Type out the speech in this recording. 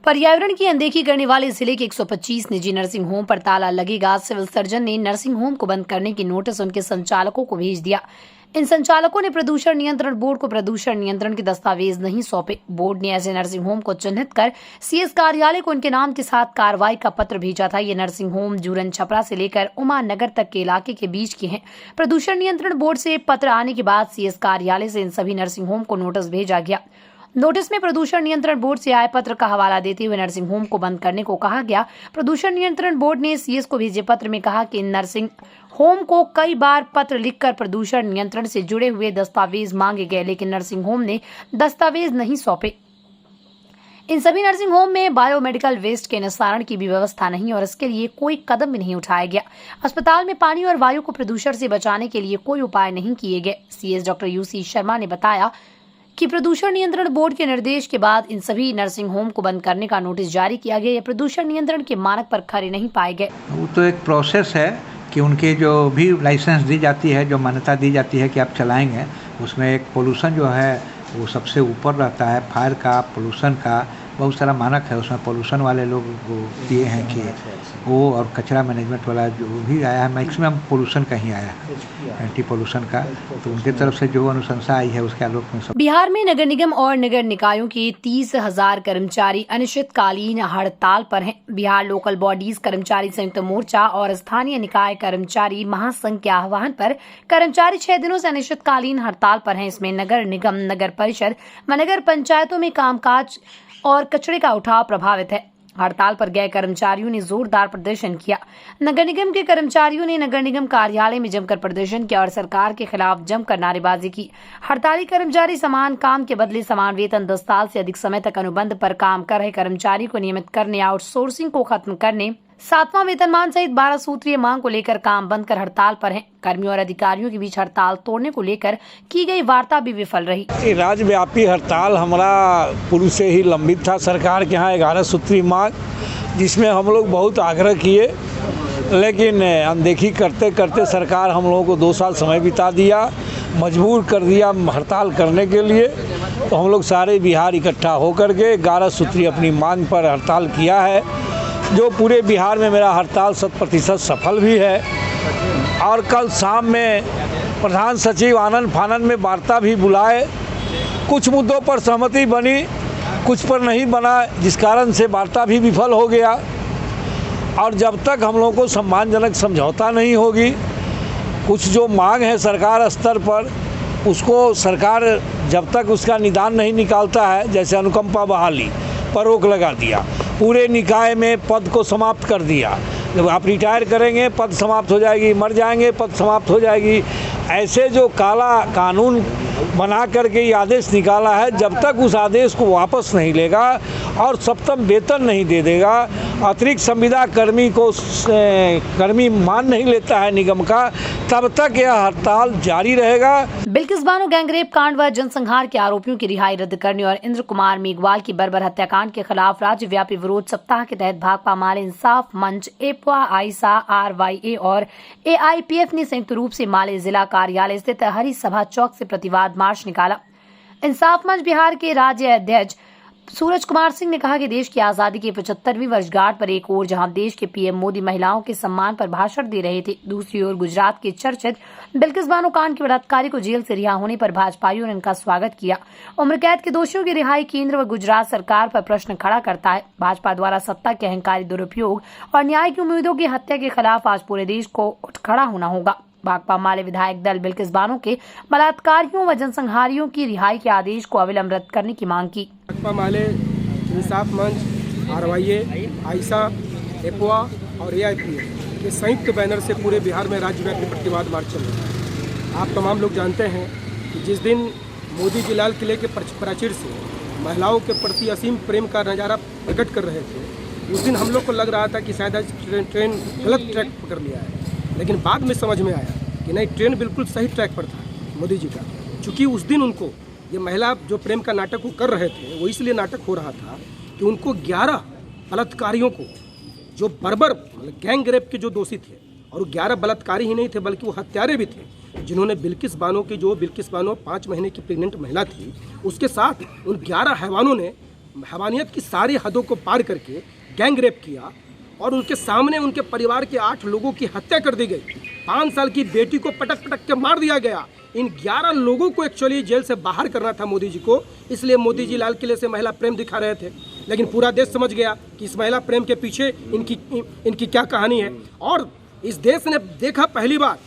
पर्यावरण की अनदेखी करने वाले जिले के 125 निजी नर्सिंग होम पर ताला लगेगा। सिविल सर्जन ने नर्सिंग होम को बंद करने की नोटिस उनके संचालकों को भेज दिया। इन संचालकों ने प्रदूषण नियंत्रण बोर्ड को प्रदूषण नियंत्रण के दस्तावेज नहीं सौंपे। बोर्ड ने ऐसे नर्सिंग होम को चिन्हित कर सीएस कार्यालय को उनके नाम के साथ कार्रवाई का पत्र भेजा था। ये नर्सिंग होम जूरन छपरा से लेकर उमा नगर तक के इलाके के बीच के हैं। प्रदूषण नियंत्रण बोर्ड से पत्र आने के बाद सीएस कार्यालय से इन सभी नर्सिंग होम को नोटिस भेजा गया। नोटिस में प्रदूषण नियंत्रण बोर्ड से आए पत्र का हवाला देते हुए नर्सिंग होम को बंद करने को कहा गया। प्रदूषण नियंत्रण बोर्ड ने सीएस को भेजे पत्र में कहा कि इन नर्सिंग होम को कई बार पत्र लिखकर प्रदूषण नियंत्रण से जुड़े हुए दस्तावेज मांगे गए, लेकिन नर्सिंग होम ने दस्तावेज नहीं सौंपे। इन सभी नर्सिंग होम में बायोमेडिकल वेस्ट के निस्तारण की भी व्यवस्था नहीं और इसके लिए कोई कदम भी नहीं उठाया गया। अस्पताल में पानी और वायु को प्रदूषण से बचाने के लिए कोई उपाय नहीं किए गए। सीएस डॉक्टर यूसी शर्मा ने बताया कि प्रदूषण नियंत्रण बोर्ड के निर्देश के बाद इन सभी नर्सिंग होम को बंद करने का नोटिस जारी किया गया। ये प्रदूषण नियंत्रण के मानक पर खरे नहीं पाए गए। वो तो एक प्रोसेस है कि उनके जो भी लाइसेंस दी जाती है, जो मान्यता दी जाती है कि आप चलाएंगे, उसमें एक पोल्यूशन जो है वो सबसे ऊपर रहता है। फायर का, पोल्यूशन का बहुत सारा मानक है। उसमें पोल्यूशन वाले लोग वो दिए हैं कि वो, और कचरा मैनेजमेंट वाला जो भी आया है, मैक्सिमम पोल्यूशन का ही आया है, एंटी पोल्यूशन का। तो उनके तरफ से जो अनुशंसा आई है उसके आलोक में बिहार में नगर निगम और नगर निकायों के 30,000 कर्मचारी अनिश्चितकालीन हड़ताल पर हैं। बिहार लोकल बॉडीज कर्मचारी संयुक्त मोर्चा और स्थानीय निकाय कर्मचारी महासंघ के आह्वान पर कर्मचारी 6 दिनों से अनिश्चितकालीन हड़ताल पर हैं। इसमें नगर निगम, नगर परिषद व नगर पंचायतों में कामकाज और कचरे का उठाव प्रभावित है। हड़ताल पर गए कर्मचारियों ने जोरदार प्रदर्शन किया। नगर निगम के कर्मचारियों ने नगर निगम कार्यालय में जमकर प्रदर्शन किया और सरकार के खिलाफ जमकर नारेबाजी की। हड़ताली कर्मचारी समान काम के बदले समान वेतन, 10 साल से अधिक समय तक अनुबंध पर काम कर रहे कर्मचारी को नियमित करने, आउटसोर्सिंग को खत्म करने, 7वां वेतनमान सहित 12 सूत्रीय मांग को लेकर काम बंद कर हड़ताल पर हैं। कर्मियों और अधिकारियों के बीच हड़ताल तोड़ने को लेकर की गई वार्ता भी विफल रही। राज्यव्यापी हड़ताल हमारा पूर्व से ही लंबित था सरकार के यहाँ 11 सूत्रीय मांग, जिसमें हम लोग बहुत आग्रह किए, लेकिन अनदेखी करते करते सरकार हम लोगों को 2 साल समय बिता दिया, मजबूर कर दिया हड़ताल करने के लिए। तो हम लोग सारे बिहार इकट्ठा होकर के 11 सूत्रीय अपनी मांग पर हड़ताल किया है, जो पूरे बिहार में मेरा हड़ताल 100% सफल भी है। और कल शाम में प्रधान सचिव आनंद फानंद में वार्ता भी बुलाए। कुछ मुद्दों पर सहमति बनी, कुछ पर नहीं बना, जिस कारण से वार्ता भी विफल हो गया। और जब तक हम लोगों को सम्मानजनक समझौता नहीं होगी, कुछ जो मांग है सरकार स्तर पर, उसको सरकार जब तक उसका निदान नहीं निकालता है, जैसे अनुकंपा बहाली पर रोक लगा दिया, पूरे निकाय में पद को समाप्त कर दिया। जब आप रिटायर करेंगे पद समाप्त हो जाएगी, मर जाएंगे पद समाप्त हो जाएगी। ऐसे जो काला कानून बना करके ये आदेश निकाला है, जब तक उस आदेश को वापस नहीं लेगा और 7वां वेतन नहीं दे देगा, अतिरिक्त संविदा कर्मी को कर्मी मान नहीं लेता है निगम का, तब तक यह हड़ताल जारी रहेगा। बिल्किस बानो गैंगरेप कांड व जनसंहार के आरोपियों की रिहाई रद्द करने और इंद्र कुमार मेघवाल की बर्बर हत्याकांड के खिलाफ राज्यव्यापी विरोध सप्ताह के तहत भाकपा माले इंसाफ मंच, एपवा, आइसा, RYA और AIPF ने संयुक्त रूप से माले जिला कार्यालय स्थित हरी सभा चौक से प्रतिवाद मार्च निकाला। इंसाफ मंच बिहार के राज्य अध्यक्ष सूरज कुमार सिंह ने कहा कि देश की आजादी की 75वीं वर्षगांठ पर एक ओर जहां देश के पीएम मोदी महिलाओं के सम्मान पर भाषण दे रहे थे, दूसरी ओर गुजरात के चर्चित बिल्किस बानो कांड के बलात्कारी को जेल से रिहा होने पर भाजपाइयों ने इनका स्वागत किया। उम्र कैद के दोषियों की रिहाई केंद्र व गुजरात सरकार पर प्रश्न खड़ा करता है। भाजपा द्वारा सत्ता के अहंकारी दुरुपयोग और न्याय की उम्मीदों की हत्या के खिलाफ आज पूरे देश को उठ खड़ा होना होगा। भाकपा माले विधायक दल बिल्किस बानो के बलात्कारियों व जनसंहारियों की रिहाई के आदेश को अविलंब रद्द करने की मांग की। भाकपा माले इंसाफ मंच, RYA, आइसा, एपवा और AIPF के संयुक्त बैनर से पूरे बिहार में राज्यव्यापी प्रतिवाद मार्च चल रहा है। आप तमाम लोग जानते हैं कि जिस दिन मोदी जी लाल किले के प्राचीर से महिलाओं के प्रति असीम प्रेम का नज़ारा प्रकट कर रहे थे, उस दिन हम लोग को लग रहा था कि शायद आज ट्रेन गलत ट्रैक पकड़ लिया है, लेकिन बाद में समझ में आया कि नहीं, ट्रेन बिल्कुल सही ट्रैक पर था मोदी जी का। चूँकि उस दिन उनको ये महिला जो प्रेम का नाटक वो कर रहे थे, वो इसलिए नाटक हो रहा था कि उनको 11 बलात्कारियों को, जो बर्बर गैंग रेप के जो दोषी थे, और 11 बलात्कारी ही नहीं थे बल्कि वो हत्यारे भी थे, जिन्होंने बिल्किस बानो 5 महीने की प्रेग्नेंट महिला थी, उसके साथ उन 11 हैवानों ने हैवानियत की सारी हदों को पार करके गैंग रेप किया और उनके सामने उनके परिवार के 8 लोगों की हत्या कर दी गई। 5 साल की बेटी को पटक पटक के मार दिया गया। इन 11 लोगों को एक्चुअली जेल से बाहर करना था मोदी जी को, इसलिए मोदी जी लाल किले से महिला प्रेम दिखा रहे थे। लेकिन पूरा देश समझ गया कि इस महिला प्रेम के पीछे इनकी क्या कहानी है। और इस देश ने देखा पहली बार